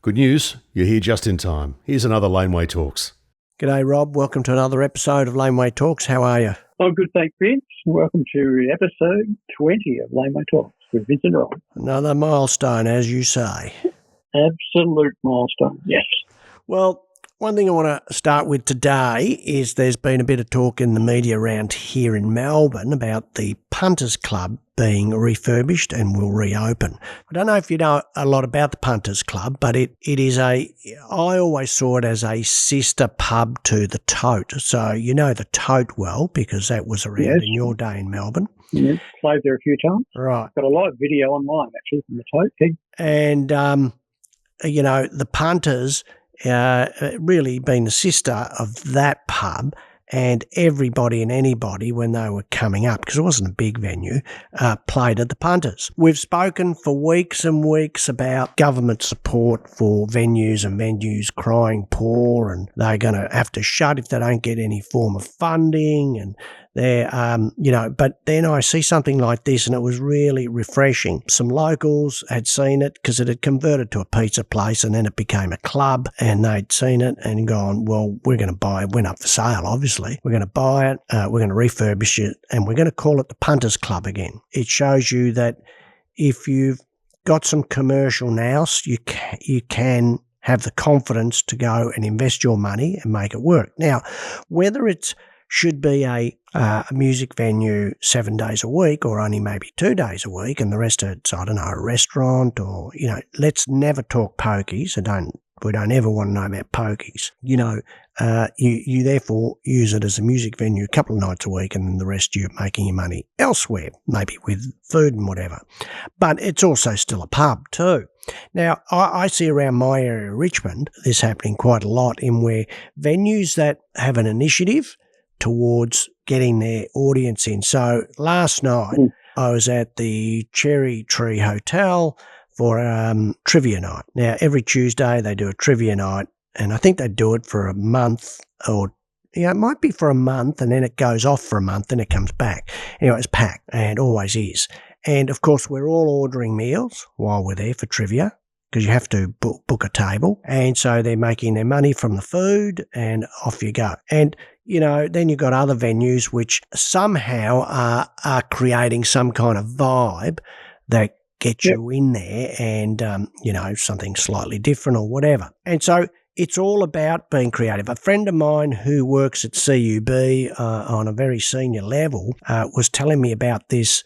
Good news, you're here just in time. Here's another Laneway Talks. G'day, Rob. Welcome to another episode of Laneway Talks. How are you? Oh, good, thanks, Vince. Welcome to episode 20 of Laneway Talks with Vincent and Rob. Another milestone, as you say. Absolute milestone, yes. Well, one thing I want to start with today is there's been a bit of talk in the media around here in Melbourne about the Punters Club being refurbished and will reopen. I don't know if you know a lot about the Punters Club, but it is I always saw it as a sister pub to the Tote. So you know the Tote well because that was around in your day in Melbourne. Yes, played there a few times. Right. Got a live video online actually from the Tote thing. And, the Punters really been the sister of that pub, and everybody and anybody when they were coming up, because it wasn't a big venue, played at the Punters. We've spoken for weeks and weeks about government support for venues and venues crying poor, and they're going to have to shut if they don't get any form of funding, and they're, but then I see something like this and it was really refreshing. Some locals had seen it because it had converted to a pizza place and then it became a club, and they'd seen it and gone, well, we're going to buy it. It went up for sale, obviously. We're going to buy it, we're going to refurbish it, and we're going to call it the Punters Club again. It shows you that if you've got some commercial nous, you can have the confidence to go and invest your money and make it work. Now, whether it should be a music venue 7 days a week or only maybe 2 days a week and the rest of it's, I don't know, a restaurant or, let's never talk pokies. We don't ever want to know about pokies. You therefore use it as a music venue a couple of nights a week and then the rest you're making your money elsewhere, maybe with food and whatever. But it's also still a pub too. Now, I see around my area, Richmond, this happening quite a lot in where venues that have an initiative towards getting their audience in. So last night I was at the Cherry Tree Hotel for trivia night. Now, every Tuesday they do a trivia night, and I think they do it for a month or, it might be for a month and then it goes off for a month and it comes back. Anyway, it's packed and always is. And, of course, we're all ordering meals while we're there for trivia because you have to book a table. And so they're making their money from the food and off you go. And then you've got other venues which somehow are creating some kind of vibe that get you in there and, something slightly different or whatever. And so it's all about being creative. A friend of mine who works at CUB on a very senior level was telling me about this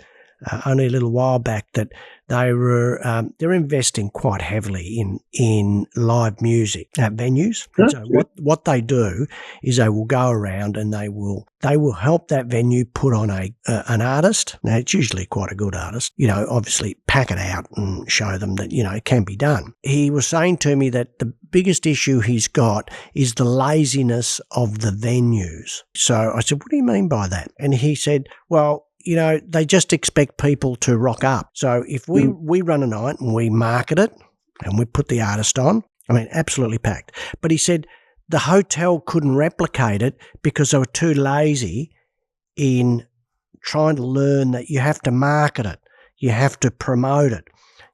only a little while back, that they're investing quite heavily in live music at venues. And so what they do is they will go around and they will help that venue put on an artist. Now it's usually quite a good artist. Obviously pack it out and show them that it can be done. He was saying to me that the biggest issue he's got is the laziness of the venues. So I said, what do you mean by that? And he said, well, they just expect people to rock up. So if we run a night and we market it and we put the artist on, absolutely packed. But he said the hotel couldn't replicate it because they were too lazy in trying to learn that you have to market it. You have to promote it.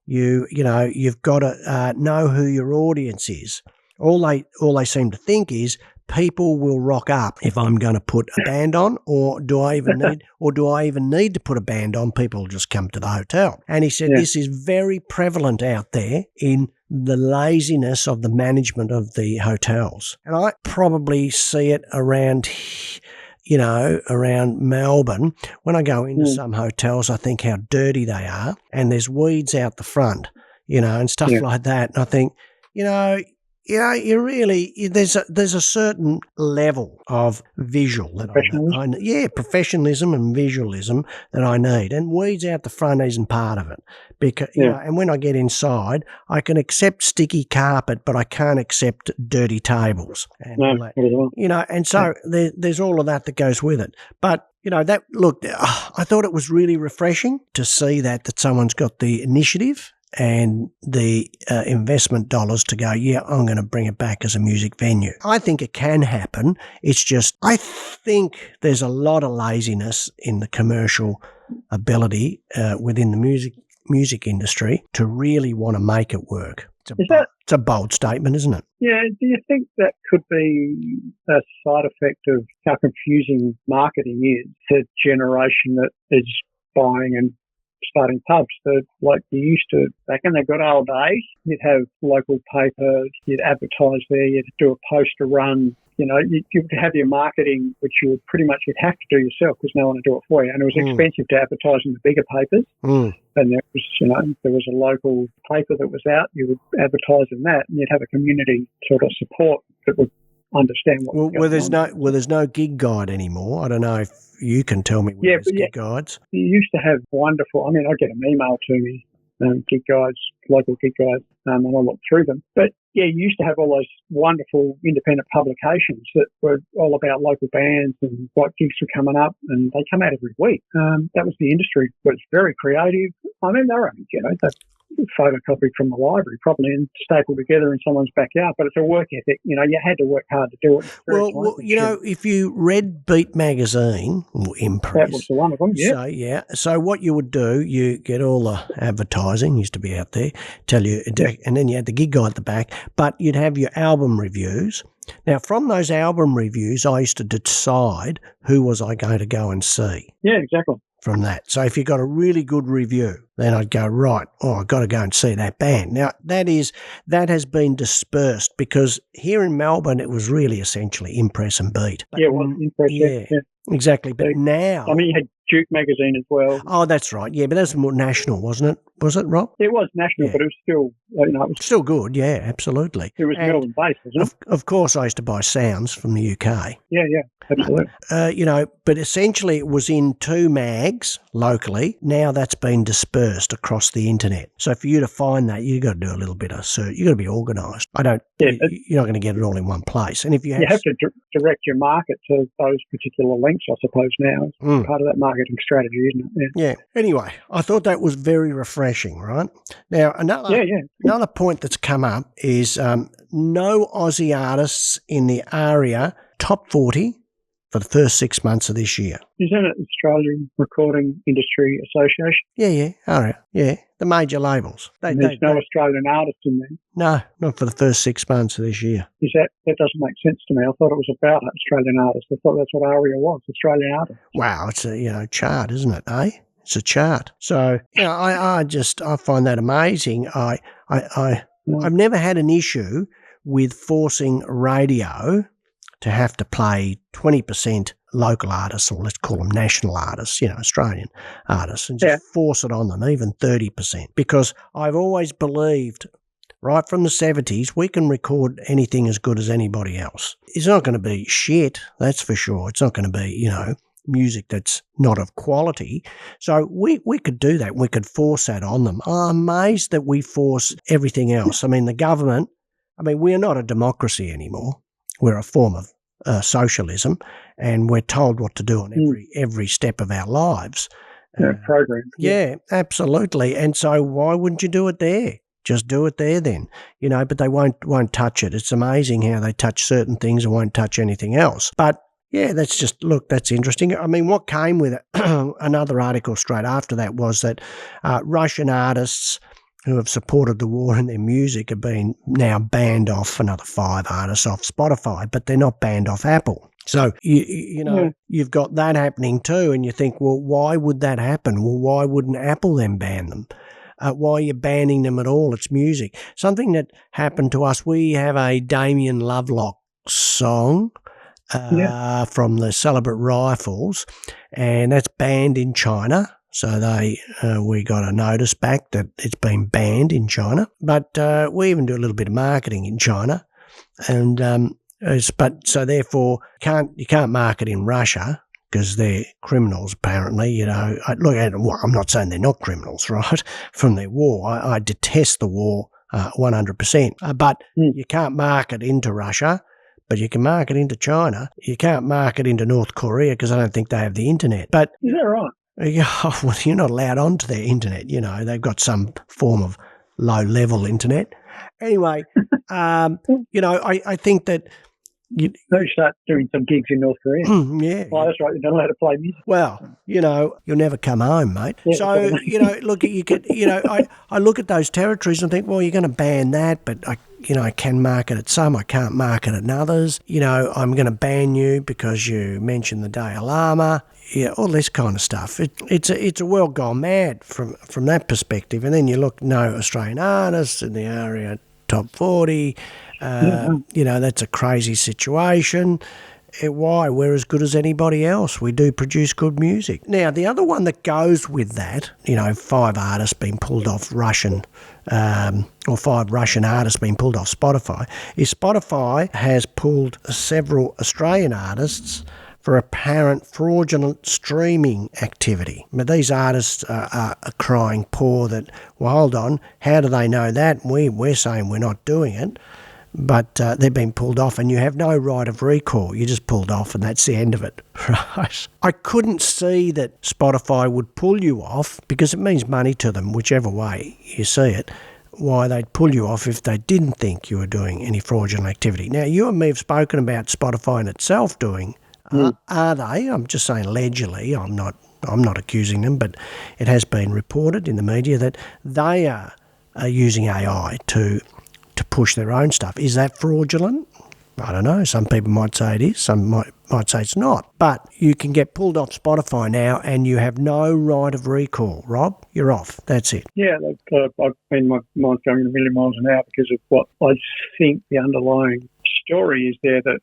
You've got to know who your audience is. All they seem to think is people will rock up if I'm going to put a band on, or do I even need to put a band on? People will just come to the hotel. And he said this is very prevalent out there in the laziness of the management of the hotels. And I probably see it around Melbourne. When I go into some hotels, I think how dirty they are, and there's weeds out the front, and stuff like that. And I think, you really, there's a certain level of visual that professionalism and visualism that I need, and weeds out the front isn't part of it. Because and when I get inside, I can accept sticky carpet, but I can't accept dirty tables. And and so there's all of that goes with it. But I thought it was really refreshing to see that someone's got the initiative and the investment dollars to go, I'm going to bring it back as a music venue. I think it can happen. It's just, I think there's a lot of laziness in the commercial ability within the music industry to really want to make it work. It's a bold statement, isn't it? Yeah, do you think that could be a side effect of how confusing marketing is to a generation that is buying and starting pubs? That, like you used to, back in the good old days, you'd have local papers, you'd advertise there, you'd do a poster run. You know, you'd have your marketing, which you'd have to do yourself because no one would do it for you. And it was expensive to advertise in the bigger papers. And there was a local paper that was out, you would advertise in that, and you'd have a community sort of support that would understand what was going on. There's no gig guide anymore. I don't know if you can tell me where there's gig guides. You used to have wonderful, I get an email to me, gig guides, local gig guides, and I look through them. But yeah, you used to have all those wonderful independent publications that were all about local bands and what gigs were coming up, and they come out every week. That was the industry. It was very creative. They're only, they photocopied from the library, probably, and stapled together in someone's backyard. But it's a work ethic. You had to work hard to do it. Well, if you read Beat magazine or Impress, that was the one of them. Yeah. So what you would do, you get all the advertising used to be out there, tell you, and then you had the gig guide at the back. But you'd have your album reviews. Now, from those album reviews, I used to decide who was I going to go and see. Yeah, exactly. From that. So if you got a really good review, then I'd go, right, I've got to go and see that band. Now, that has been dispersed because here in Melbourne, it was really essentially Impress and Beat. But, Impress. Yeah, exactly. But now... you had Duke magazine as well. Oh, that's right. Yeah, but that's more national, wasn't it? Was it, Rob? It was national, but it was still, it was still good. Yeah, absolutely. It was Melbourne based, wasn't it? Of course, I used to buy Sounds from the UK. Yeah, absolutely. But essentially it was in 2 mags locally. Now that's been dispersed across the internet. So for you to find that, you've got to do a little bit of search. You've got to be organised. You're not going to get it all in one place. And if you have to direct your market to those particular links, I suppose now. It's part of that marketing strategy, isn't it? Yeah. Anyway, I thought that was very refreshing, right? Now, another point that's come up is no Aussie artists in the ARIA top 40 for the first 6 months of this year. Is that an Australian Recording Industry Association? Yeah, ARIA. Yeah, the major labels. There's no Australian artists in there? No, not for the first 6 months of this year. That doesn't make sense to me. I thought it was about Australian artists. I thought that's what ARIA was, Australian artists. Wow, it's a chart, isn't it, eh? It's a chart. So, I find that amazing. I've never had an issue with forcing radio to have to play 20% local artists, or let's call them national artists, Australian artists, and just force it on them, even 30%. Because I've always believed, right from the 70s, we can record anything as good as anybody else. It's not going to be shit, that's for sure. It's not going to be, music that's not of quality. So we could do that. We could force that on them. I'm amazed that we force everything else. The government, we're not a democracy anymore. We're a form of socialism, and we're told what to do on every step of our lives. Program. Yeah, absolutely. And so why wouldn't you do it there? Just do it there then, but they won't touch it. It's amazing how they touch certain things and won't touch anything else. But yeah, that's interesting. What came with it, another article straight after that was that Russian artists who have supported the war in their music have been now banned off, another 5 artists off Spotify, but they're not banned off Apple. So, you've got that happening too, and you think, well, why would that happen? Well, why wouldn't Apple then ban them? Why are you banning them at all? It's music. Something that happened to us, we have a Damien Lovelock song from the Celebrate Rifles, and that's banned in China. So we got a notice back that it's been banned in China. But we even do a little bit of marketing in China, and so therefore you can't market in Russia because they're criminals apparently. I'm not saying they're not criminals, right? From their war, I detest the war 100%. But you can't market into Russia. But you can market into China. You can't market into North Korea because I don't think they have the internet. But is that right? Well, you're not allowed onto their internet. They've got some form of low-level internet. Anyway, I think that you start doing some gigs in North Korea. Yeah. Oh, that's right. You're not allowed to play music. Well, you'll never come home, mate. Yeah, So, look, you could, I look at those territories and think, well, you're going to ban that, but I can market at some, I can't market at others. I'm going to ban you because you mentioned the Dalai Lama. Yeah, all this kind of stuff. It's a world gone mad from that perspective. And then you look, no Australian artists in the ARIA top 40. That's a crazy situation. Why? We're as good as anybody else. We do produce good music. Now, the other one that goes with that, 5 artists being pulled off Russian, or 5 Russian artists being pulled off Spotify, is Spotify has pulled several Australian artists for apparent fraudulent streaming activity. But these artists are crying poor that, well, hold on, how do they know that? We're saying we're not doing it. But they've been pulled off and you have no right of recall. You're just pulled off and that's the end of it, right? I couldn't see that Spotify would pull you off because it means money to them, whichever way you see it, why they'd pull you off if they didn't think you were doing any fraudulent activity. Now, you and me have spoken about Spotify in itself doing, are they? I'm just saying allegedly, I'm not accusing them, but it has been reported in the media that they are using AI to push their own stuff. Is that fraudulent? I don't know. Some people might say it is. Some might say it's not. But you can get pulled off Spotify now and you have no right of recall. Rob, you're off. That's it. Yeah, my mind's going a million miles an hour because of what I think the underlying story is there that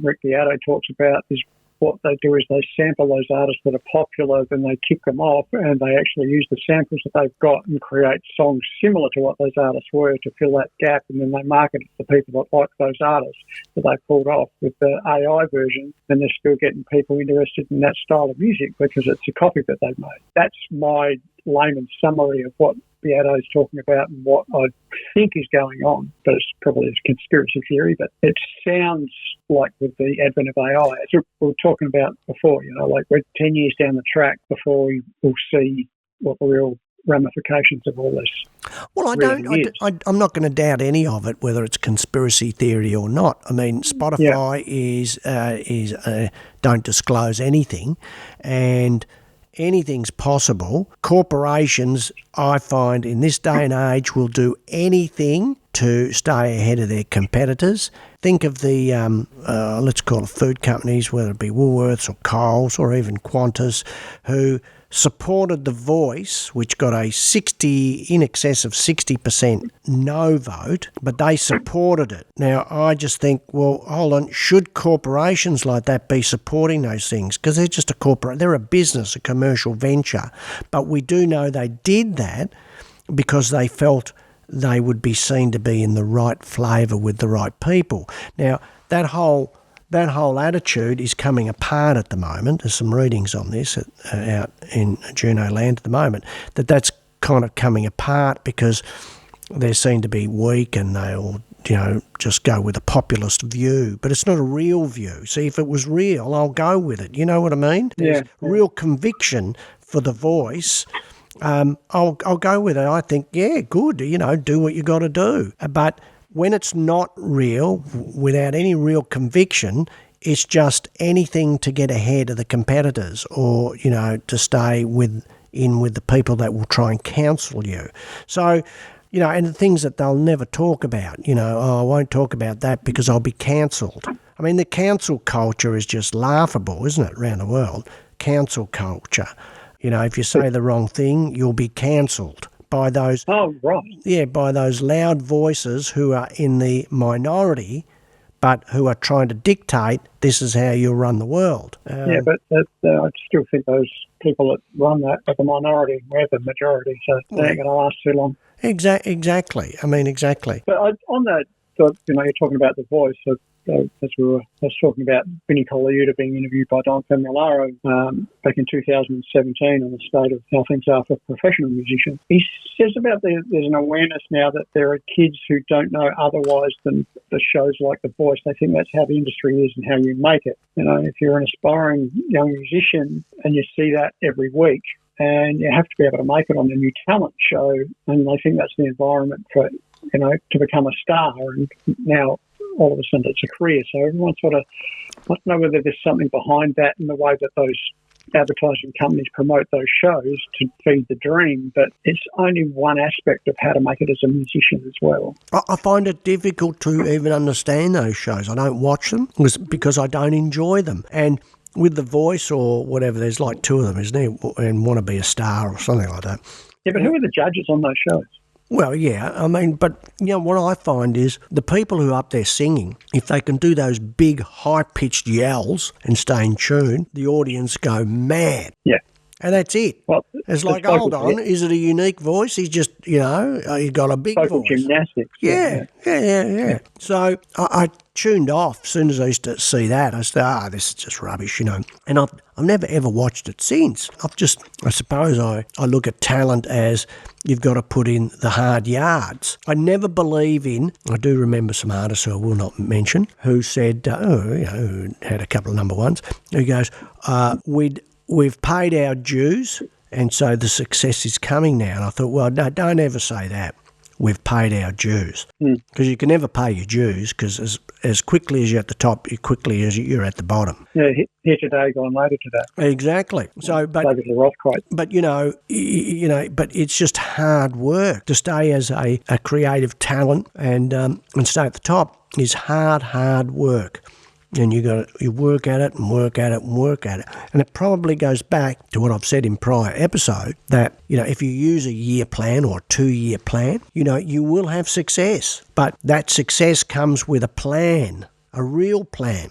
Rick Beato talks about is what they do is they sample those artists that are popular, then they kick them off, and they actually use the samples that they've got and create songs similar to what those artists were to fill that gap, and then they market it to people that like those artists that they pulled off with the AI version, and they're still getting people interested in that style of music because it's a copy that they've made. That's my layman's summary of what Beato's talking about and what I think is going on, but it's probably a conspiracy theory, but it sounds like with the advent of AI, as we were talking about before, like we're 10 years down the track before we will see what the real ramifications of all this. Well, I'm not going to doubt any of it, whether it's conspiracy theory or not. I mean, Spotify is don't disclose anything, and anything's possible. Corporations, I find, in this day and age, will do anything to stay ahead of their competitors. Think of the, let's call it food companies, whether it be Woolworths or Coles or even Qantas, who supported The Voice, which got in excess of 60% no vote, but they supported it. Now, I just think, well, hold on, should corporations like that be supporting those things? Because they're just they're a business, a commercial venture. But we do know they did that because they felt they would be seen to be in the right flavour with the right people. Now, that whole attitude is coming apart at the moment. There's some readings on this out in Juno land at the moment, that's kind of coming apart because they're seen to be weak and they'll, just go with a populist view. But it's not a real view. See, if it was real, I'll go with it. You know what I mean? There's real conviction for The Voice. I'll go with it. I think, yeah, good, do what you got to do. But when it's not real, without any real conviction, it's just anything to get ahead of the competitors or, to stay with the people that will try and counsel you. So, and the things that they'll never talk about, I won't talk about that because I'll be cancelled. I mean, the cancel culture is just laughable, isn't it, around the world? Cancel culture. If you say the wrong thing, you'll be cancelled by those. Oh, right. Yeah, by those loud voices who are in the minority, but who are trying to dictate this is how you'll run the world. Yeah, but I still think those people that run that are the minority. We're the majority, so they ain't going to last too long. Exactly. I mean, exactly. But on that, you're talking about The Voice. So as I was talking about Vinnie Colaiuta being interviewed by Don Famularo back in 2017 on the state of how things are for professional musicians. He says about there's an awareness now that there are kids who don't know otherwise than the shows like The Voice. They think that's how the industry is and how you make it. If you're an aspiring young musician and you see that every week, and you have to be able to make it on a new talent show, and they think that's the environment for, to become a star. And now all of a sudden it's a career. So everyone sort of, I don't know whether there's something behind that in the way that those advertising companies promote those shows to feed the dream, but it's only one aspect of how to make it as a musician as well. I find it difficult to even understand those shows. I don't watch them because I don't enjoy them. And with The Voice or whatever, there's like 2 of them, isn't there? And Want to Be a Star or something like that. Yeah, but who are the judges on those shows? Well, yeah, I mean, but, what I find is the people who are up there singing, if they can do those big, high-pitched yells and stay in tune, the audience go mad. Yeah. And that's it. Well, it's like, hold on, is it a unique voice? He's just, he's got a big vocal voice. Gymnastics. Yeah. So I tuned off as soon as I used to see that. I said, this is just rubbish, And I've never ever watched it since. I suppose I look at talent as you've got to put in the hard yards. I never believe in, I do remember some artists who I will not mention, who said, who had a couple of number ones, who goes, we've paid our dues, and so the success is coming now. And I thought, well, no, don't ever say that. We've paid our dues. Because you can never pay your dues, because as quickly as you're at the top, as quickly as you're at the bottom. Yeah, here today, gone later today. Exactly. So, but David Roth quote. But but it's just hard work to stay as a creative talent and stay at the top is hard work. And you work at it and work at it and work at it. And it probably goes back to what I've said in prior episode, that, if you use a year plan or a 2-year plan, you will have success. But that success comes with a plan, a real plan,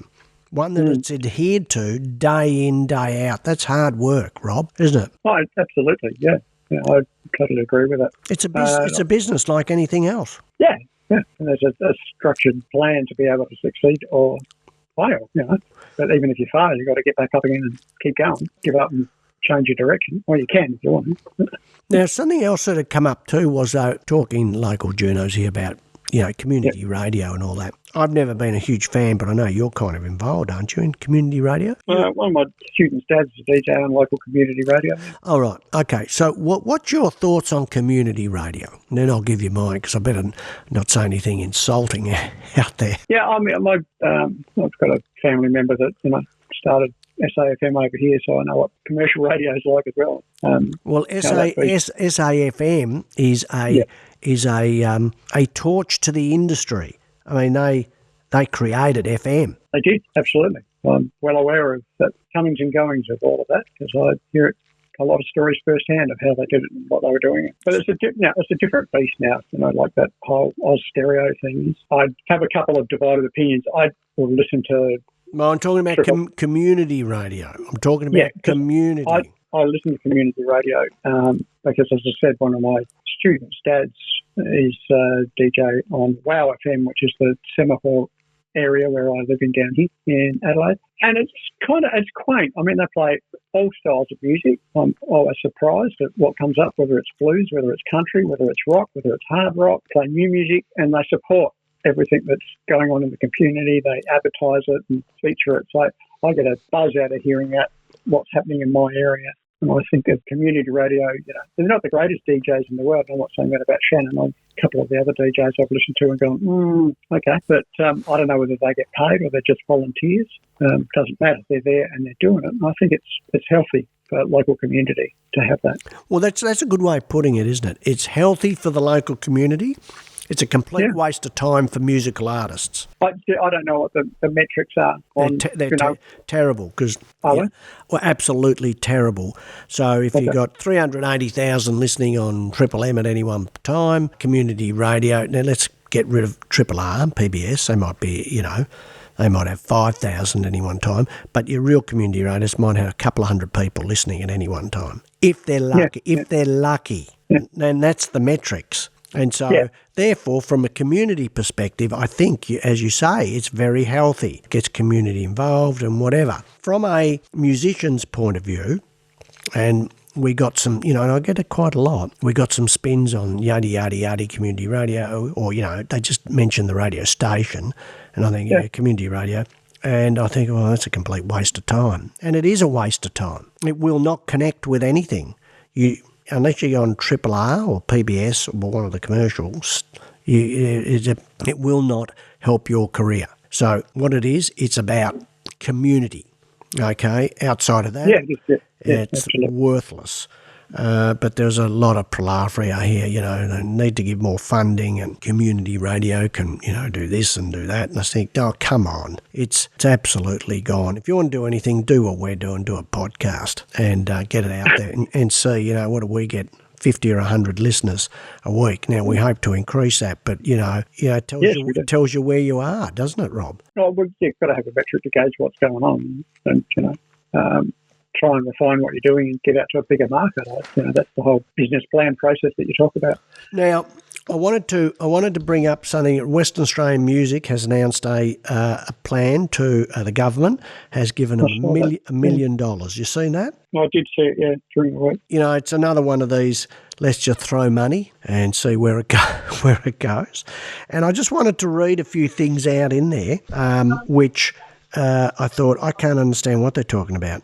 one that it's adhered to day in, day out. That's hard work, Rob, isn't it? Oh, absolutely, yeah. I totally agree with that. It's a business like anything else. Yeah. And there's a structured plan to be able to succeed or fail, But even if you fail, you've got to get back up again and keep going. Give up and change your direction. Well, you can if you want. Now, something else that had come up too was talking local journos here about, community radio and all that. I've never been a huge fan, but I know you're kind of involved, aren't you, in community radio? One of my students' dads is a DJ on local community radio. All right. Okay. So what's your thoughts on community radio? And then I'll give you mine, because I better not say anything insulting out there. Yeah, I mean, I've got a family member that, started SAFM over here, so I know what commercial radio is like as well. SAFM is a torch to the industry. I mean, they created FM. They did, absolutely. I'm well aware of the comings and goings of all of that, because I hear a lot of stories firsthand of how they did it and what they were doing. But it's a different beast now, like that whole Oz stereo thing. I have a couple of divided opinions. I will listen to... No, I'm talking about community radio. I'm talking about community. I listen to community radio because, as I said, one of my students' dads is DJ on WOW FM, which is the Semaphore area where I live in down here in Adelaide. And it's quaint. I mean, they play all styles of music. I'm always surprised at what comes up, whether it's blues, whether it's country, whether it's rock, whether it's hard rock, play new music, and they support everything that's going on in the community. They advertise it and feature it. So I get a buzz out of hearing that, what's happening in my area. And I think of community radio, they're not the greatest DJs in the world. I'm not saying that about Shannon. A couple of the other DJs I've listened to and gone, okay. But I don't know whether they get paid or they're just volunteers. Doesn't matter. They're there and they're doing it. And I think it's healthy for local community to have that. Well, that's a good way of putting it, isn't it? It's healthy for the local community. It's a complete waste of time for musical artists. I don't know what the metrics are. They're terrible. Absolutely terrible. So if you've got 380,000 listening on Triple M at any one time, community radio, now let's get rid of Triple R, PBS. They might be, they might have 5,000 at any one time, but your real community radios might have a couple of hundred people listening at any one time. If they're lucky. Then that's the metrics. And so, therefore, from a community perspective, I think, as you say, it's very healthy. It gets community involved and whatever. From a musician's point of view, and we got some, and I get it quite a lot, we got some spins on yada, yada, yada community radio, or, they just mention the radio station, and I think, community radio. And I think, well, that's a complete waste of time. And it is a waste of time. It will not connect with anything. Unless you're on Triple R or PBS or one of the commercials, It will not help your career. So what it is, it's about community. Okay, outside of that, it's absolutely worthless. But there's a lot of palaver here, they need to give more funding, and community radio can, do this and do that. And I think, oh, come on. It's absolutely gone. If you want to do anything, do what we're doing, do a podcast and get it out there and see, what do we get? 50 or 100 listeners a week. Now, we hope to increase that, but, it tells you where you are, doesn't it, Rob? Oh, well, you've got to have a metric to gauge what's going on and, try and refine what you're doing and get out to a bigger market. That's the whole business plan process that you talk about. Now, I wanted to bring up something. Western Australian Music has announced a plan to the government has given them $1 million. You seen that? I did see it, during the week. It's another one of these. Let's just throw money and see where it goes. And I just wanted to read a few things out in there, which I thought I can't understand what they're talking about.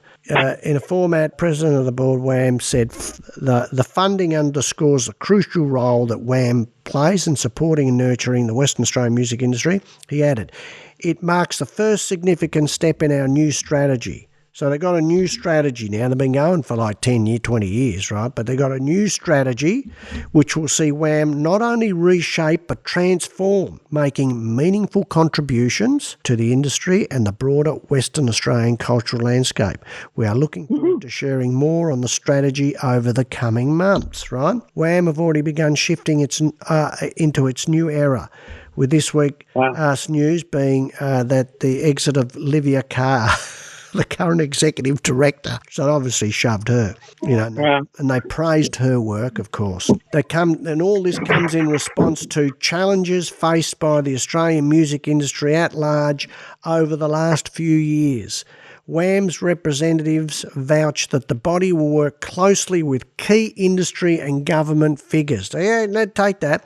In a format, President of the Board, WAM, said the funding underscores the crucial role that WAM plays in supporting and nurturing the Western Australian music industry. He added, it marks the first significant step in our new strategy. So they've got a new strategy now. They've been going for like 10 years, 20 years, right? But they've got a new strategy which will see WAM not only reshape but transform, making meaningful contributions to the industry and the broader Western Australian cultural landscape. We are looking forward to sharing more on the strategy over the coming months, right? WAM have already begun shifting into its new era, with this week's news being that the exit of Livia Carr, the current executive director. So it obviously shoved her, and they praised her work, of course. And all this comes in response to challenges faced by the Australian music industry at large over the last few years. WAM's representatives vouch that the body will work closely with key industry and government figures. Take that.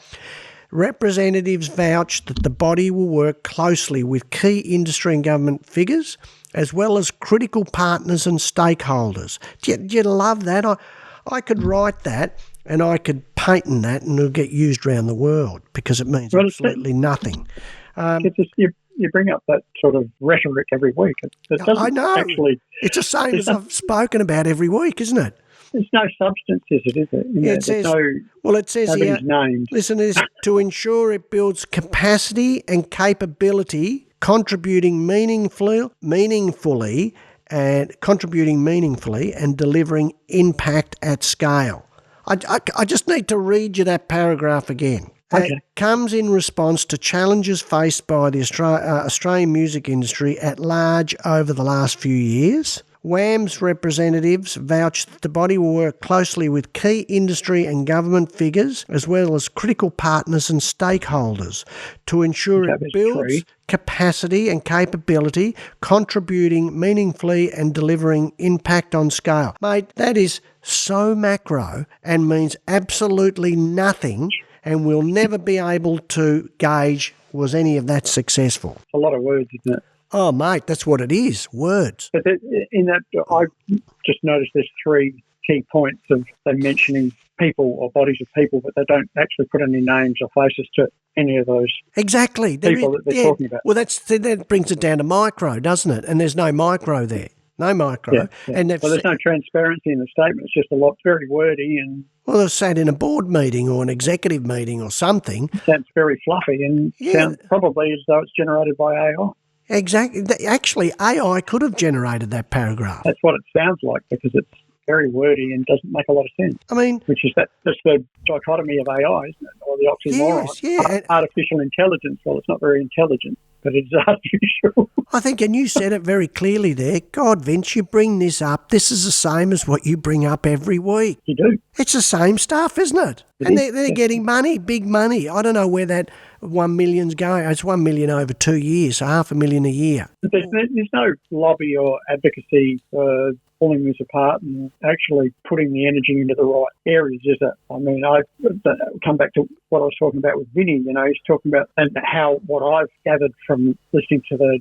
Representatives vouch that the body will work closely with key industry and government figures, as well as critical partners and stakeholders. Do you love that? I could write that and I could patent that and it'll get used around the world because it means absolutely nothing. You bring up that sort of rhetoric every week. I know. It's the same as I've spoken about every week, isn't it? There's no substance, is it? It says here, listen to this, to ensure it builds capacity and capability, contributing meaningfully and delivering impact at scale. I just need to read you that paragraph again. Okay. It comes in response to challenges faced by the Australian music industry at large over the last few years. WAM's representatives vouch that the body will work closely with key industry and government figures, as well as critical partners and stakeholders, to ensure it builds capacity and capability, contributing meaningfully and delivering impact on scale. Mate, that is so macro and means absolutely nothing, and we'll never be able to gauge was any of that successful. It's a lot of words, isn't it? Oh, mate, that's what it is, words. But in that, I just noticed there's three key points of them mentioning people or bodies of people, but they don't actually put any names or faces to any of those people that they're talking about. Well, that brings it down to micro, doesn't it? And there's no micro there. No micro. Yeah. And there's no transparency in the statement. It's just a lot, very wordy. And well, they're sat in a board meeting or an executive meeting or something. Sounds very fluffy and sounds probably as though it's generated by AI. Exactly. Actually, AI could have generated that paragraph. That's what it sounds like because it's very wordy and doesn't make a lot of sense. I mean, which is that's the dichotomy of AI, isn't it? Or the oxymoron. Yes, yeah. Artificial intelligence. Well, it's not very intelligent, but it's artificial. I think, and you said it very clearly there. God, Vince, you bring this up. This is the same as what you bring up every week. You do. It's the same stuff, isn't it? And they're getting money, big money. I don't know where that 1 million's going. It's 1 million over 2 years, so $500,000 a year. But there's no lobby or advocacy for pulling this apart and actually putting the energy into the right areas, is it? I mean, I come back to what I was talking about with Vinny. He's talking about and how what I've gathered from listening to the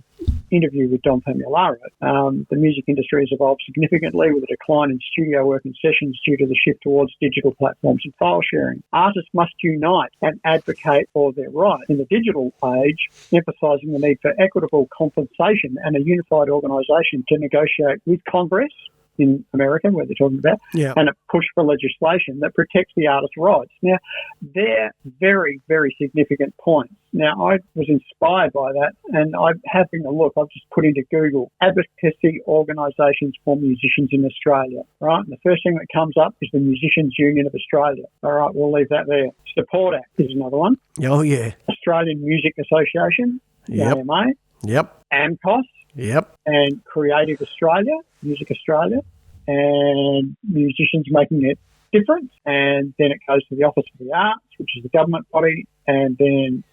interview with Don Famularo, the music industry has evolved significantly with a decline in studio work and sessions due to the shift towards digital platforms and file sharing. Artists must unite and advocate for their rights in the digital age, emphasising the need for equitable compensation and a unified organisation to negotiate with Congress in America, where they're talking about, and a push for legislation that protects the artist's rights. Now, they're very, very significant points. Now, I was inspired by that, and I'm having a look. I've just put into Google advocacy organisations for musicians in Australia, right? And the first thing that comes up is the Musicians Union of Australia. All right, we'll leave that there. Support Act is another one. Oh, yeah. Australian Music Association, the AMA. Yep. AMCOS. Yep. And Creative Australia, Music Australia, and Musicians Making a Difference. And then it goes to the Office of the Arts, which is the government body, and then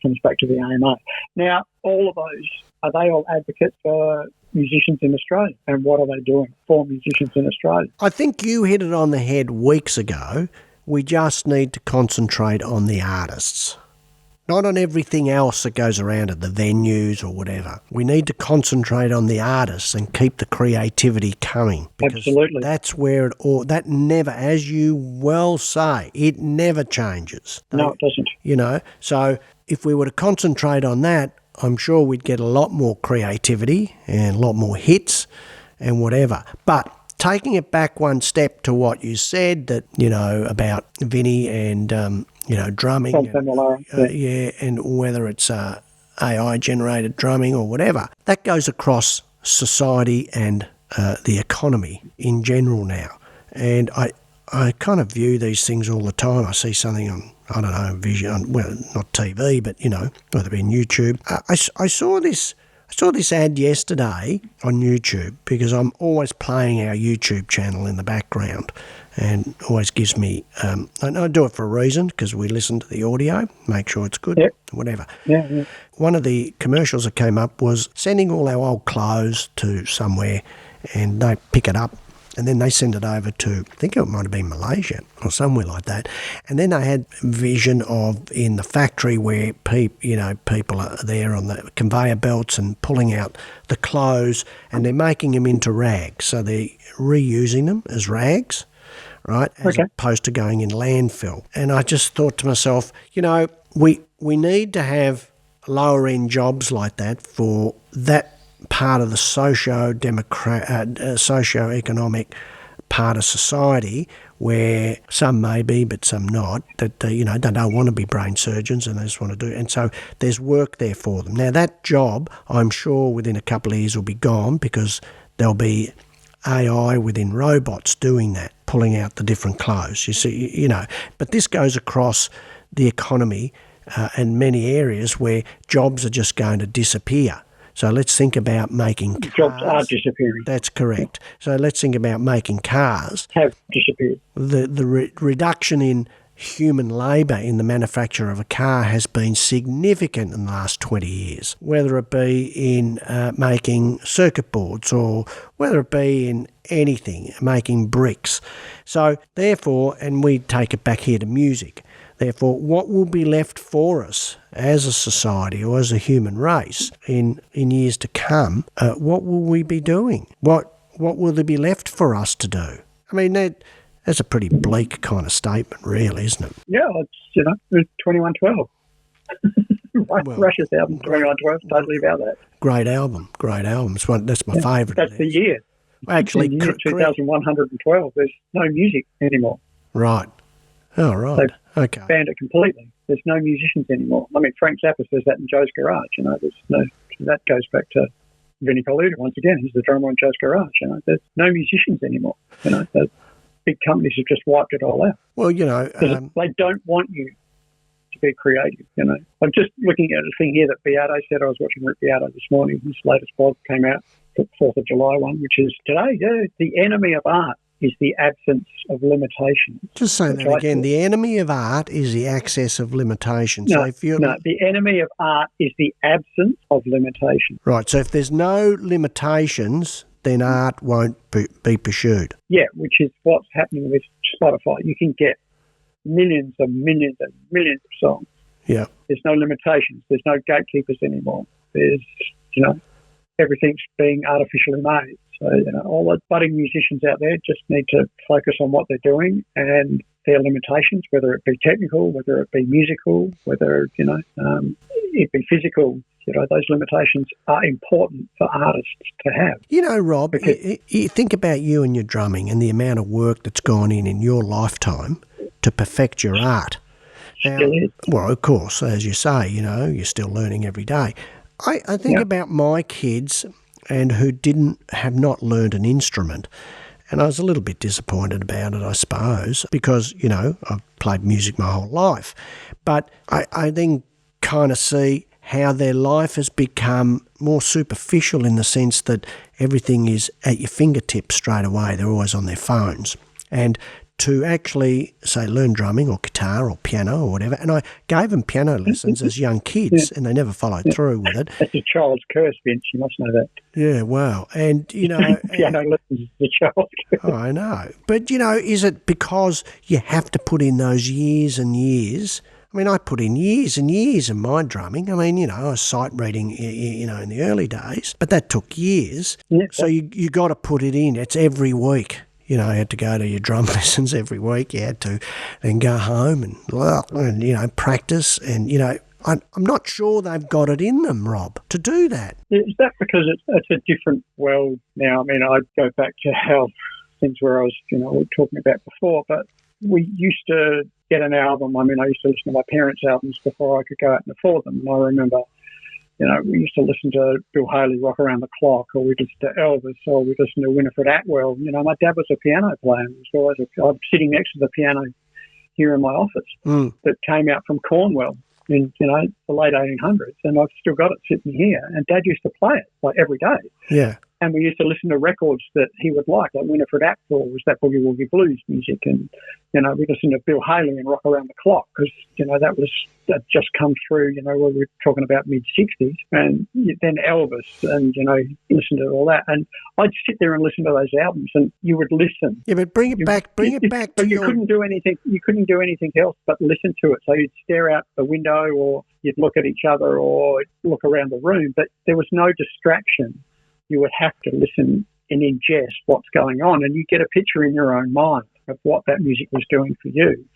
comes back to the AMA. Now, all of those, are they all advocates for musicians in Australia? And what are they doing for musicians in Australia? I think you hit it on the head weeks ago. We just need to concentrate on the artists. Not on everything else that goes around at the venues or whatever. We need to concentrate on the artists and keep the creativity coming. Absolutely. That's where it all, that never, as you well say, it never changes. No, it doesn't. You know, so if we were to concentrate on that, I'm sure we'd get a lot more creativity and a lot more hits and whatever. But taking it back one step to what you said, that, you know, about Vinny and, drumming, and whether it's AI-generated drumming or whatever, that goes across society and the economy in general now. And I kind of view these things all the time. I see something on, I don't know, not TV, but, whether it be on YouTube. I saw this ad yesterday on YouTube because I'm always playing our YouTube channel in the background, and always gives me, I do it for a reason, because we listen to the audio, make sure it's good, whatever. Yeah. One of the commercials that came up was sending all our old clothes to somewhere, and they pick it up, and then they send it over to, I think it might have been Malaysia or somewhere like that. And then they had vision of in the factory where people are there on the conveyor belts and pulling out the clothes, and they're making them into rags. So they're reusing them as rags, right, as opposed to going in landfill. And I just thought to myself, we need to have lower-end jobs like that for that part of the socio-economic part of society, where some may be but some not, that they don't want to be brain surgeons and they just want to do it. And so there's work there for them. Now that job, I'm sure within a couple of years will be gone, because there'll be AI within robots doing that, pulling out the different clothes. You see, but this goes across the economy and many areas where jobs are just going to disappear. So let's think about making cars. Jobs are disappearing. That's correct. So let's think about making cars. Have disappeared. The reduction in human labour in the manufacture of a car has been significant in the last 20 years, whether it be in making circuit boards or whether it be in anything, making bricks. So therefore, and we take it back here to music, therefore, what will be left for us as a society or as a human race in years to come? What will we be doing? What will there be left for us to do? I mean, that's a pretty bleak kind of statement, really, isn't it? Yeah, it's 2112. Rush's album, 2112, totally about that. Great album. That's my favourite. That's the year. Actually, the year 2112. There's no music anymore. Right. Oh, right. Okay. Banned it completely. There's no musicians anymore. I mean, Frank Zappa says that in Joe's Garage. That goes back to Vinnie Colaiuta once again. He's the drummer in Joe's Garage. There's no musicians anymore. The big companies have just wiped it all out. Well, they don't want you to be creative. I'm just looking at a thing here that Beato said. I was watching Rick Beato this morning. His latest blog came out, the 4th of July one, which is today. Yeah, the enemy of art is the absence of limitations. Just say that again. The enemy of art is the access of limitations. No, the enemy of art is the absence of limitations. Right, so if there's no limitations, then art won't be pursued. Yeah, which is what's happening with Spotify. You can get millions and millions and millions of songs. Yeah. There's no limitations. There's no gatekeepers anymore. There's, everything's being artificially made. So, all the budding musicians out there just need to focus on what they're doing and their limitations, whether it be technical, whether it be musical, whether, it be physical. Those limitations are important for artists to have. Rob, you think about you and your drumming and the amount of work that's gone in your lifetime to perfect your art. Now, Still is. Well, of course, as you say, you're still learning every day. I think about my kids and who have not learned an instrument. And I was a little bit disappointed about it, I suppose, because, I've played music my whole life. But I then kind of see how their life has become more superficial in the sense that everything is at your fingertips straight away. They're always on their phones. And to actually, say, learn drumming or guitar or piano or whatever, and I gave them piano lessons as young kids and they never followed through with it. That's a child's curse, Vince. You must know that. Yeah, wow. And, piano lessons is a child's curse. I know. But, is it because you have to put in those years and years? I mean, I put in years and years in my drumming. I mean, I was sight reading, in the early days, but that took years. Yeah. So you got to put it in. It's every week. You had to go to your drum lessons every week. You had to then go home and practice. And, I'm not sure they've got it in them, Rob, to do that. Is that because it's a different world now? I mean, I go back to how things where I was, we were talking about before, but we used to get an album. I mean, I used to listen to my parents' albums before I could go out and afford them. And I remember, we used to listen to Bill Haley, Rock Around the Clock, or we listened to Elvis, or we listened to Winifred Atwell. My dad was a piano player. I'm sitting next to the piano here in my office that came out from Cornwall in, the late 1800s, and I've still got it sitting here. And Dad used to play it, like, every day. Yeah. And we used to listen to records that he would like Winifred Atwell was that Boogie Woogie Blues music. And, we listened to Bill Haley and Rock Around the Clock because, that just come through, where we were talking about mid-60s. And then Elvis and, listen to all that. And I'd sit there and listen to those albums and you would listen. Yeah, but bring it back to you couldn't do anything. You couldn't do anything else but listen to it. So you'd stare out the window or you'd look at each other or look around the room. But there was no distraction. You would have to listen and ingest what's going on, and you get a picture in your own mind of what that music was doing for you.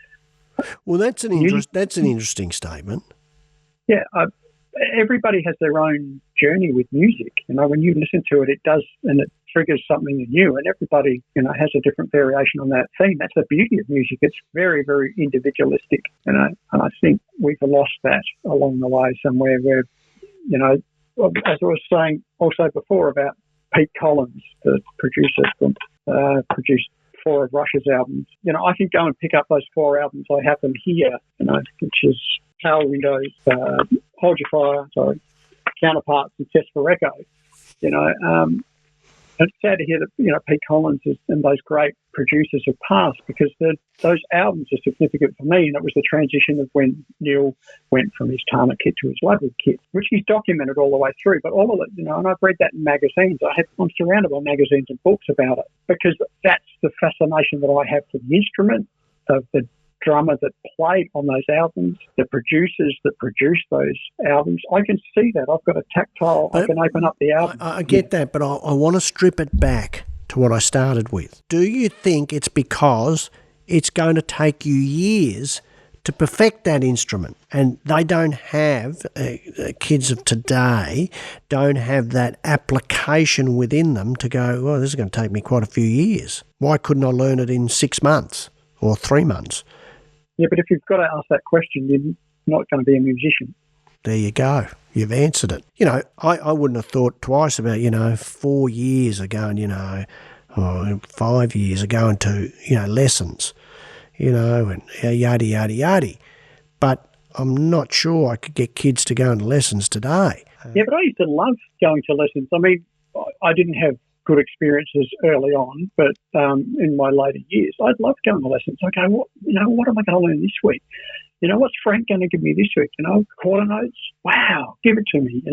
Well, that's an interesting statement. Yeah, everybody has their own journey with music. When you listen to it, it does, and it triggers something in you, and everybody, has a different variation on that theme. That's the beauty of music. It's very, very individualistic, and I think we've lost that along the way somewhere where, as I was saying also before about Pete Collins, the producer from produced 4 of Rush's albums. I can go and pick up those 4 albums. I have them here, which is Power Windows, Hold Your Fire, Counterparts, and Test for Echo. It's sad to hear that, Pete Collins and those great producers have passed because those albums are significant for me, and it was the transition of when Neil went from his Tama kit to his Ludwig kit, which he's documented all the way through. But all of it, and I've read that in magazines. I'm surrounded by magazines and books about it because that's the fascination that I have for the instrument, of the drummer that played on those albums, the producers that produced those albums. I can see that. I've got a tactile. I can open up the album. I get that, but I want to strip it back to what I started with. Do you think it's because it's going to take you years to perfect that instrument, and they don't have, kids of today don't have that application within them to go, well, this is going to take me quite a few years. Why couldn't I learn it in 6 months or 3 months? Yeah, but if you've got to ask that question, you're not going to be a musician. There you go. You've answered it. I wouldn't have thought twice about, 4 years of going, or 5 years of going to, lessons, and yada, yada, yada. But I'm not sure I could get kids to go into lessons today. Yeah, but I used to love going to lessons. I mean, I didn't have good experiences early on, but in my later years, I'd love going to lessons. Okay, what am I going to learn this week? What's Frank going to give me this week? Quarter notes? Wow, give it to me.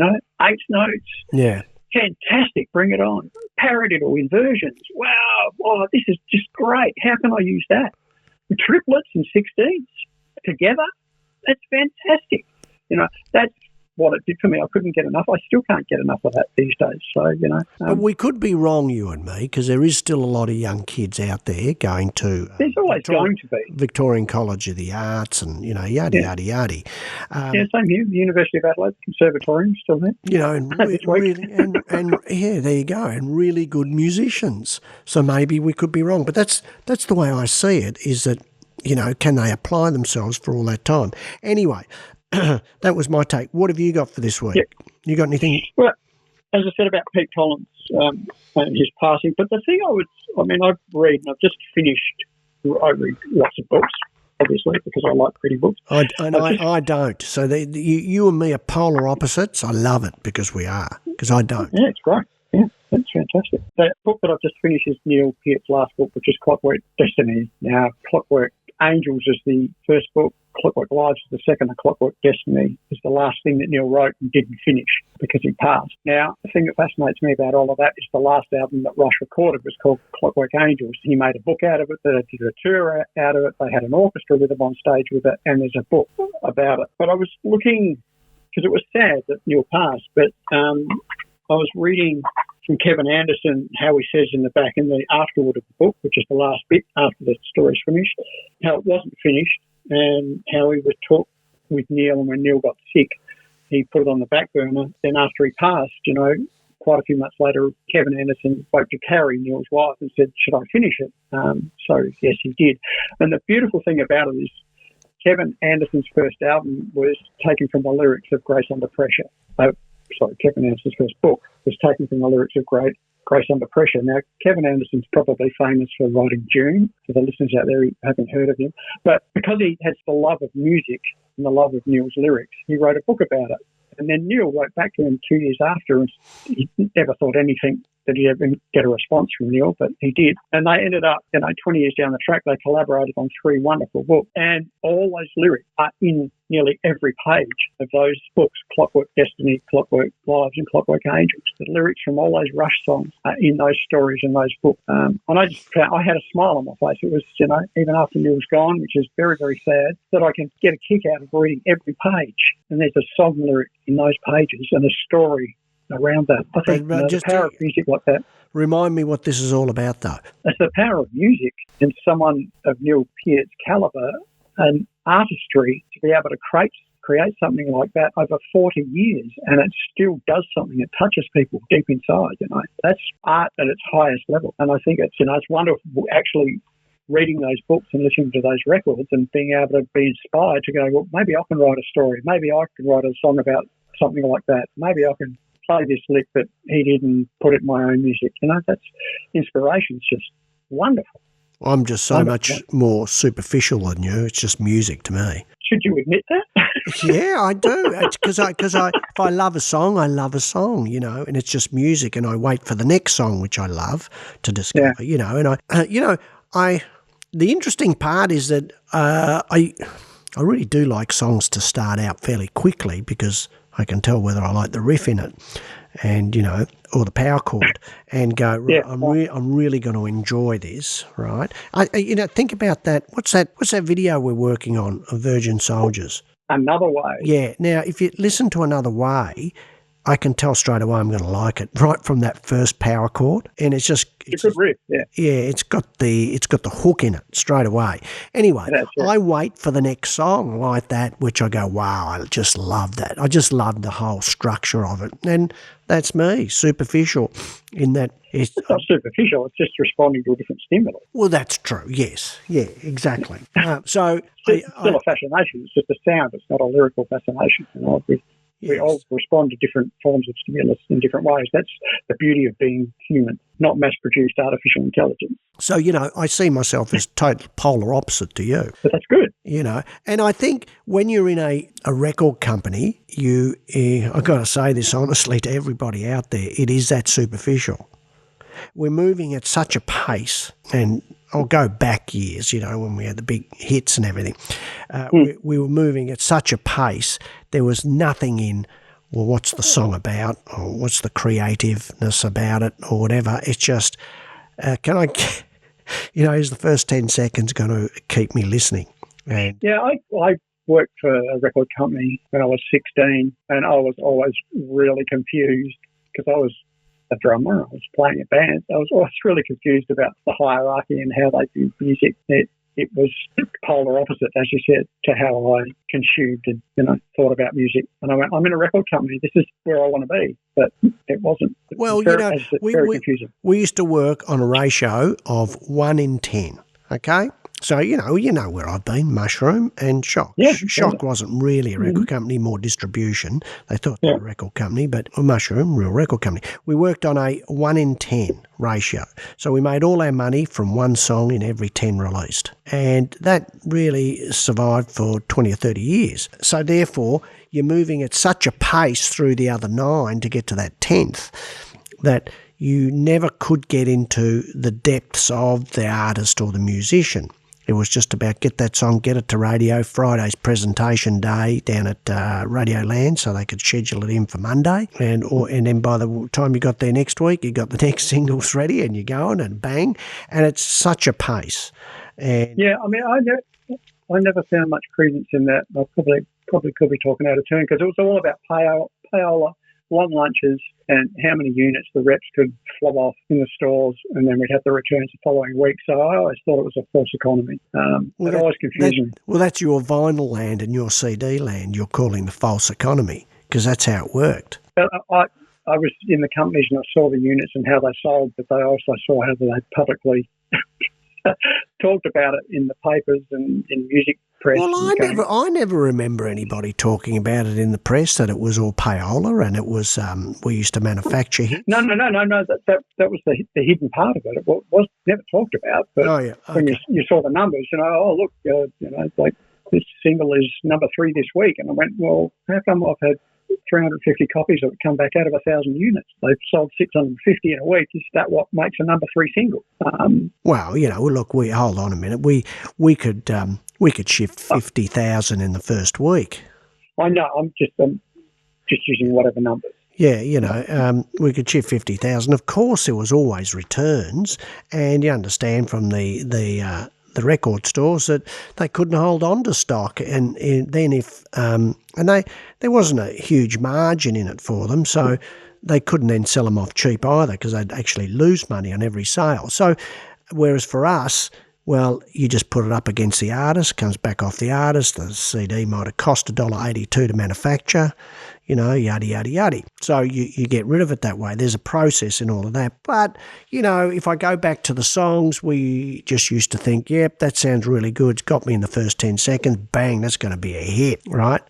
Eighth notes? Yeah. Fantastic, bring it on. Paradiddle, inversions. Wow, oh, this is just great. How can I use that? Triplets and 16s together? That's fantastic. That's what it did for me. I couldn't get enough. I still can't get enough of that these days. So, you know. But we could be wrong, you and me, because there is still a lot of young kids out there going to there's always going to be. Victorian College of the Arts and, you know, yada, yada, yada. Yeah, same here. The University of Adelaide Conservatorium, still there. You know, and really, and yeah, there you go, and really good musicians. So maybe we could be wrong. But that's the way I see it, is that, you know, can they apply themselves for all that time? Anyway, that was my take. What have you got for this week? Yep. You got anything? Well, as I said about Pete Collins and his passing, but the thing I've read lots of books, obviously, because I like pretty books. I don't. So you and me are polar opposites. I love it because we are, because I don't. Yeah, it's great. Yeah, that's fantastic. The book that I've just finished is Neil Peart's last book, which is Clockwork Destiny. Now, Clockwork Angels is the first book, Clockwork Lives is the second, and Clockwork Destiny is the last thing that Neil wrote and didn't finish because he passed. Now, the thing that fascinates me about all of that is the last album that Rush recorded was called Clockwork Angels. He made a book out of it, they did a tour out of it, they had an orchestra with him on stage with it, and there's a book about it. But I was looking, because it was sad that Neil passed, but I was reading from Kevin Anderson how he says in the afterword of the book, which is the last bit after the story's finished, how it wasn't finished and how he was talked with Neil, and when Neil got sick, he put it on the back burner. Then after he passed, you know, quite a few months later, Kevin Anderson spoke to Carrie, Neil's wife, and said, should I finish it? So, yes, he did. And the beautiful thing about it is Kevin Anderson's first album was taken from the lyrics of Grace Under Pressure. Kevin Anderson's first book was taken from the lyrics of Grace Under Pressure. Now, Kevin Anderson's probably famous for writing June, for the listeners out there who haven't heard of him. But because he has the love of music and the love of Neil's lyrics, he wrote a book about it. And then Neil wrote back to him 2 years after, and he never thought anything that he'd ever get a response from Neil, but he did. And they ended up, 20 years down the track, they collaborated on 3 wonderful books. And all those lyrics are in nearly every page of those books, Clockwork Destiny, Clockwork Lives and Clockwork Angels. The lyrics from all those Rush songs are in those stories and those books. And I had a smile on my face. It was, even after Neil's gone, which is very, very sad, that I can get a kick out of reading every page. And there's a song lyric in those pages and a story around that. I think the power of music like that. Remind me what this is all about, though. It's the power of music and someone of Neil Peart's calibre and artistry to be able to create something like that over 40 years, and it still does something. It touches people deep inside. That's art at its highest level, and I think it's it's wonderful actually reading those books and listening to those records and being able to be inspired to go, well, maybe I can write a story. Maybe I can write a song about something like that. Maybe I can play this lick, but he didn't put it in my own music. That's inspiration. It's just wonderful. I'm just so much more superficial than you. It's just music to me. Should you admit that? Yeah, I do. Because if I love a song, I love a song, and it's just music, and I wait for the next song, which I love to discover, and the interesting part is that I really do like songs to start out fairly quickly because I can tell whether I like the riff in it and, or the power chord and go, I'm really going to enjoy this, right? Think about that. What's that video we're working on of Virgin Soldiers? Another Way. Yeah. Now, if you listen to Another Way, I can tell straight away I'm going to like it right from that first power chord, and it's a good riff. Yeah, it's got the hook in it straight away. Anyway, I wait for the next song like that, which I go, wow, I just love that. I just love the whole structure of it, and that's me, superficial in that. It's not superficial. It's just responding to a different stimulus. Well, that's true. Yes. Yeah. Exactly. So it's still a fascination. It's just a sound. It's not a lyrical fascination. We all respond to different forms of stimulus in different ways. That's the beauty of being human, not mass-produced artificial intelligence. So, I see myself as total polar opposite to you. But that's good. And I think when you're in a record company, I've got to say this honestly to everybody out there, it is that superficial. We're moving at such a pace, and I'll go back years, when we had the big hits and everything. We were moving at such a pace, there was nothing in, well, what's the song about, or what's the creativeness about it, or whatever. It's just, is the first 10 seconds going to keep me listening? And I worked for a record company when I was 16, and I was always really confused because I was a drummer. I was playing a band. I was always really confused about the hierarchy and how they do music. It was polar opposite, as you said, to how I consumed and thought about music. And I went, I'm in a record company. This is where I want to be. But it wasn't. Well, very confusing. We used to work on a ratio of 1 in 10, okay? So, you know where I've been, Mushroom and Shock. Yeah, Shock wasn't really a record company, more distribution. They thought they were a record company, but Mushroom, real record company. We worked on a 1 in 10 ratio. So we made all our money from one song in every 10 released. And that really survived for 20 or 30 years. So therefore, you're moving at such a pace through the other 9 to get to that 10th that you never could get into the depths of the artist or the musician. It was just about get that song, get it to radio, Friday's presentation day down at Radio Land so they could schedule it in for Monday. And then by the time you got there next week, you got the next singles ready and you're going and bang. And it's such a pace. And yeah, I mean, I never found much credence in that. I probably could be talking out of turn because it was all about payola, long lunches, and how many units the reps could flog off in the stores, and then we'd have the returns the following week. So I always thought it was a false economy. It always confusing. That's your vinyl land and your CD land you're calling the false economy, because that's how it worked. I was in the companies and I saw the units and how they sold, but I also saw how they publicly talked about it in the papers and in music press. Well, I never remember anybody talking about it in the press that it was all payola and it was we used to manufacture hits. No. That was the hidden part of it. It was never talked about. But when you saw the numbers, look, like this single is number 3 this week, and I went, well, how come I've had 350 copies of it come back out of 1,000 units? They've sold 650 in a week. Is that what makes a number 3 single? Well, look, hold on a minute. We could shift 50,000 in the first week. I know. I'm just using whatever numbers. Yeah, we could shift 50,000. Of course, there was always returns, and you understand from the record stores that they couldn't hold on to stock, and then if there wasn't a huge margin in it for them, so they couldn't then sell them off cheap either because they'd actually lose money on every sale. So whereas for us, well, you just put it up against the artist, comes back off the artist. The CD might have cost $1.82 to manufacture, yada, yada, yada. So you get rid of it that way. There's a process in all of that. But, if I go back to the songs, we just used to think, yep, that sounds really good. It's got me in the first 10 seconds. Bang, that's going to be a hit, right?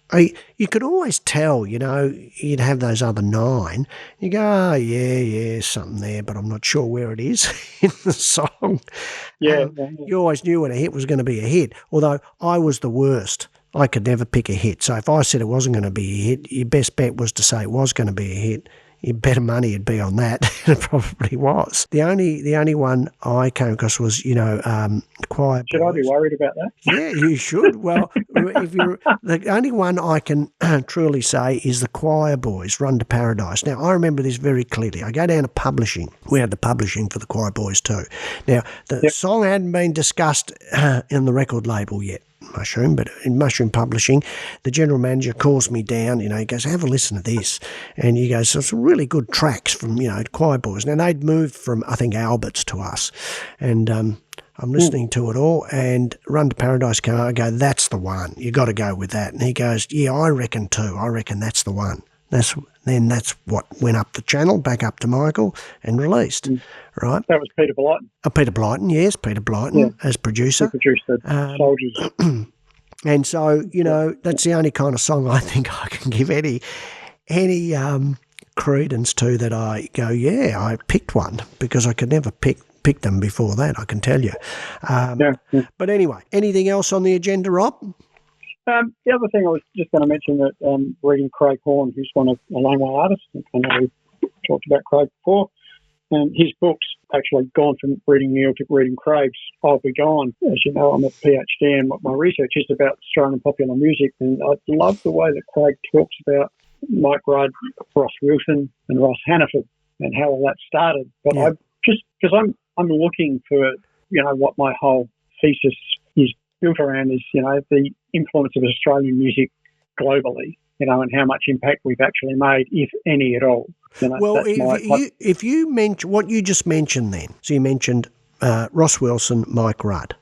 You could always tell, you'd have those other 9. You go, oh, yeah, something there, but I'm not sure where it is in the song. Yeah. You always knew when a hit was going to be a hit, although I was the worst. I could never pick a hit. So if I said it wasn't going to be a hit, your best bet was to say it was going to be a hit. Your better money would be on that. It probably was. The only one I came across was, Choir Should Boys. I be worried about that? Yeah, you should. Well, the only one I can truly say is the Choir Boys, Run to Paradise. Now, I remember this very clearly. I go down to publishing. We had the publishing for the Choir Boys too. Now, the song hadn't been discussed in the record label yet. Mushroom, but in Mushroom Publishing, the general manager calls me down, he goes, have a listen to this. And he goes, some really good tracks from, Choir Boys. Now, they'd moved from, I think, Alberts to us. And I'm listening to it all, and Run to Paradise came out. I go, that's the one. You got to go with that. And he goes, yeah, I reckon too. I reckon that's the one. That's what went up the channel, back up to Michael, and released, right? That was Peter Blyton. Peter Blyton, yes, Peter Blyton as producer. He produced the Soldiers. And so, that's the only kind of song I think I can give any credence to that I go, yeah, I picked one, because I could never pick them before that, I can tell you. But anyway, anything else on the agenda, Rob? The other thing I was just going to mention that reading Craig Horn, who's one of the Laneway artists, I know we talked about Craig before, his book's actually gone from reading Neil to reading Craig's I'll Be Gone. As you know, I'm a PhD and my research is about Australian popular music, and I love the way that Craig talks about Mike Rudd, Ross Wilson and Ross Hannaford and how all that started. But I just, because I'm looking for, what my whole thesis is built around is, the influence of Australian music globally, you know, and how much impact we've actually made, if any at all. You know, well, if you mention what you just mentioned then, so you mentioned Ross Wilson, Mike Rudd.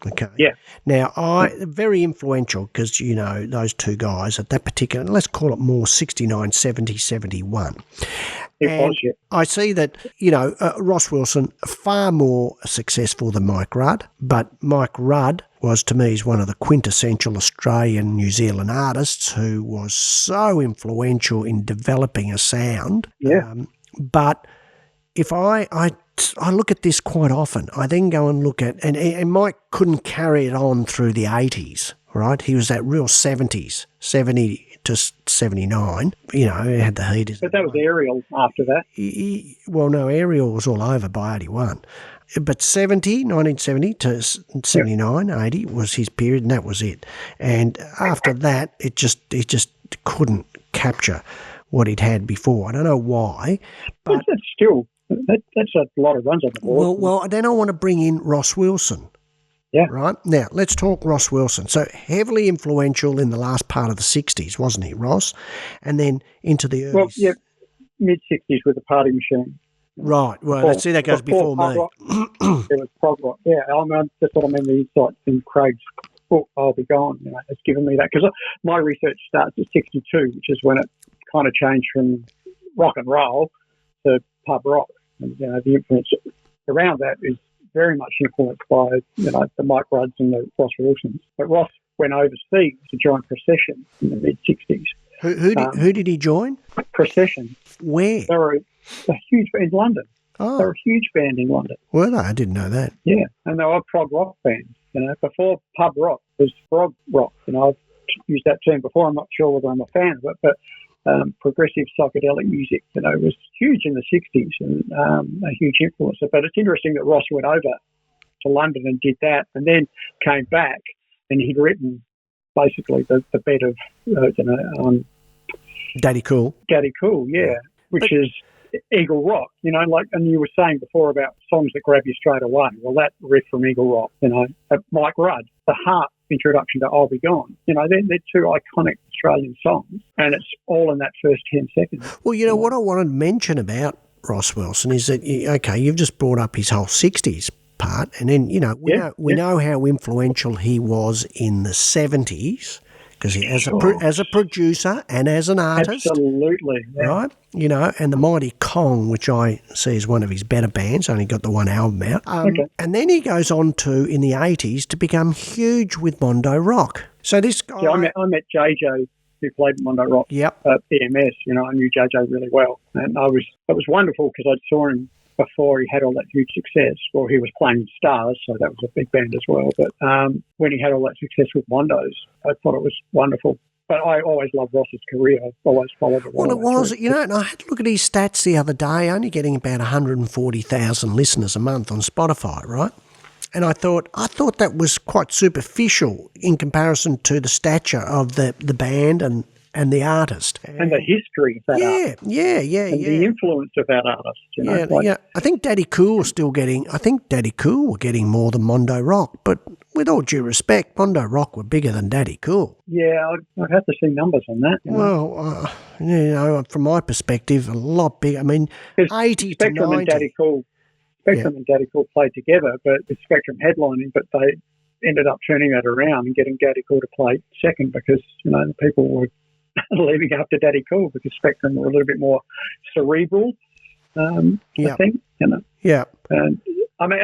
Okay. Yeah. Now, very influential because, you know, those two guys at that particular, let's call it more 69, 70, 71. It was, yeah. I see that, you know, Ross Wilson, far more successful than Mike Rudd, but Mike Rudd was, to me, is one of the quintessential Australian, New Zealand artists who was so influential in developing a sound. Yeah. But if I look at this quite often. I then go and look at, and Mike couldn't carry it on through the 80s, right? He was that real 70s, 70 to 79. You know, he had the heaters. But that was Ariel after that. Well, no, Ariel was all over by 81. But 1970 to 79, 80 was his period, and that was it. And after that, it just couldn't capture what he'd had before. I don't know why. But that's still... That's a lot of runs on the board. Well, then I want to bring in Ross Wilson. Yeah. Right? Now, let's talk Ross Wilson. So heavily influential in the last part of the 60s, wasn't he, Ross? And then into the early... Well, yeah, mid-60s with the Party Machine. Right. Well, let's see, that goes before me. It was prog rock. Yeah, that's what I mean, the insights in Craig's book, I'll Be Gone. You know, it's given me that. Because my research starts at 62, which is when it kind of changed from rock and roll to pub rock. And, you know, the influence around that is very much influenced by, you know, the Mike Rudds and the Ross Wilsons. But Ross went overseas to join Procession in the mid-60s. Who did he join? Procession. Where? They were a huge band in London. Oh. They were a huge band in London. Were they? I didn't know that. Yeah, and they were prog rock bands. You know, before pub rock was prog rock. You know, I've used that term before. I'm not sure whether I'm a fan of it, but progressive psychedelic music, you know, was huge in the 60s and a huge influencer. But it's interesting that Ross went over to London and did that and then came back and he'd written basically the bed of, Daddy Cool. Daddy Cool, yeah, which is Eagle Rock, you know, like, and you were saying before about songs that grab you straight away. Well, that riff from Eagle Rock, you know, Mike Rudd, the Heart introduction to I'll Be Gone, you know, they're two iconic Australian songs, and it's all in that first 10 seconds. Well, you know, what I wanted to mention about Ross Wilson is that, okay, you've just brought up his whole 60s part, and then, you know, we know how influential he was in the 70s, because as a producer and as an artist. Absolutely. Yeah. Right? You know, and the Mighty Kong, which I see as one of his better bands, only got the one album out. And then he goes on to, in the 80s, to become huge with Mondo Rock. So this guy... Yeah, I met JJ, who played Mondo Rock at EMS. You know, I knew JJ really well. And it was wonderful because I saw him before he had all that huge success. Well, he was playing Stars, so that was a big band as well. But when he had all that success with Mondos, I thought it was wonderful. But I always loved Ross's career. I've always followed it. Well, it was, you know, and I had to look at his stats the other day, only getting about 140,000 listeners a month on Spotify, right? And I thought that was quite superficial in comparison to the stature of the band and the artist. And the history of that artist. Yeah. And the influence of that artist. You know, I think Daddy Cool were getting more than Mondo Rock, but with all due respect, Mondo Rock were bigger than Daddy Cool. Yeah, I'd have to see numbers on that. You know? Well, you know, from my perspective, a lot bigger. I mean, 80 Spectrum to 90. And Daddy Cool played together, but with Spectrum headlining, but they ended up turning that around and getting Daddy Cool to play second because, you know, the people were leaving after Daddy Cool because Spectrum were a little bit more cerebral, I think, you know. Yeah. And I mean,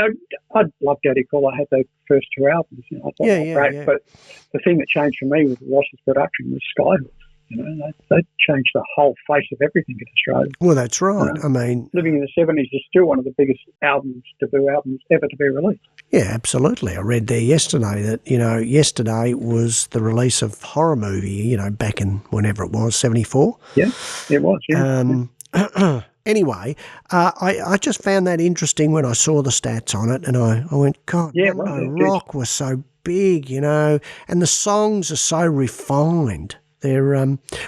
I love Daddy Cool. I had those first two albums, you know, I thought they were great. But the thing that changed for me with Ross's production was Skyhooks. You know, they changed the whole face of everything in Australia. Well, that's right. I mean, Living in the 70s is still one of the biggest debut albums ever to be released. Yeah, absolutely. I read there yesterday that, you know, yesterday was the release of Horror Movie, you know, back in whenever it was, 74. Yeah, it was, yeah. Anyway, I just found that interesting when I saw the stats on it, and I went, God, rock was so big, you know, and the songs are so refined. They're,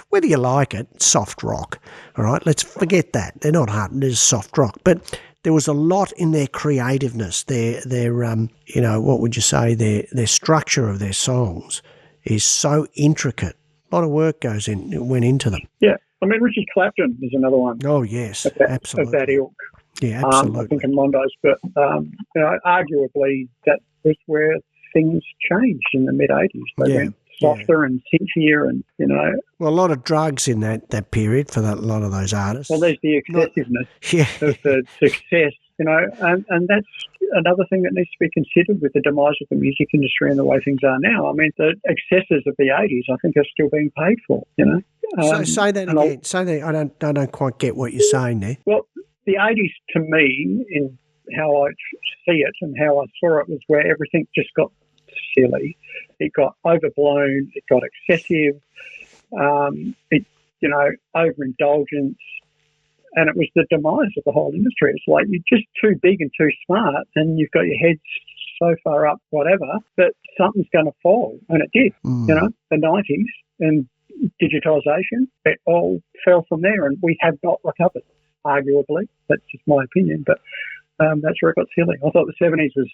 whether you like it, soft rock, all right? Let's forget that. They're not hard, they're soft rock. But there was a lot in their creativeness, their you know, what would you say, their structure of their songs. is so intricate. A lot of work went into them. Yeah. I mean, Richard Clapton is another one. Oh, yes, absolutely. Of that ilk. Yeah, absolutely. I think in Mondo's, but arguably that was where things changed in the mid-'80s. They went softer and cinchier and, Well, a lot of drugs in that period for a lot of those artists. Well, there's the excessiveness of the success, and that's another thing that needs to be considered with the demise of the music industry and the way things are now. I mean, the excesses of the 80s, I think, are still being paid for, So say that again. Say that. I don't quite get what you're saying there. Well, the 80s, to me, in how I see it and how I saw it, was where everything just got silly. It got overblown. It got excessive. Overindulgence. And it was the demise of the whole industry. It's like you're just too big and too smart and you've got your head so far up, whatever, that something's going to fall. And it did. The 90s and digitisation, it all fell from there and we have not recovered, arguably. That's just my opinion. But that's where it got silly. I thought the 70s was,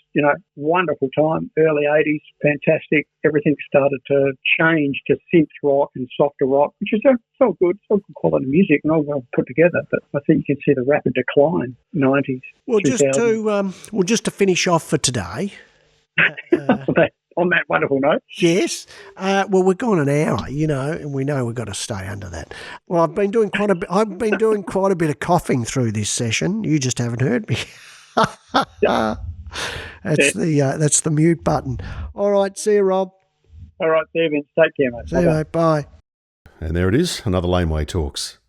wonderful time. Early 80s, fantastic. Everything started to change to synth rock and softer rock, which is so good. It's all good quality music and all well put together. But I think you can see the rapid decline, 90s. Well, just to finish off for today. On that wonderful note. Yes. Well, we're gone an hour, and we know we've got to stay under that. Well, I've been doing quite a bit of coughing through this session. You just haven't heard me. That's the mute button. All right, see you, Rob. All right, see you, Vince. Take care, mate. See you, mate. Bye. And there it is, another Laneway Talks.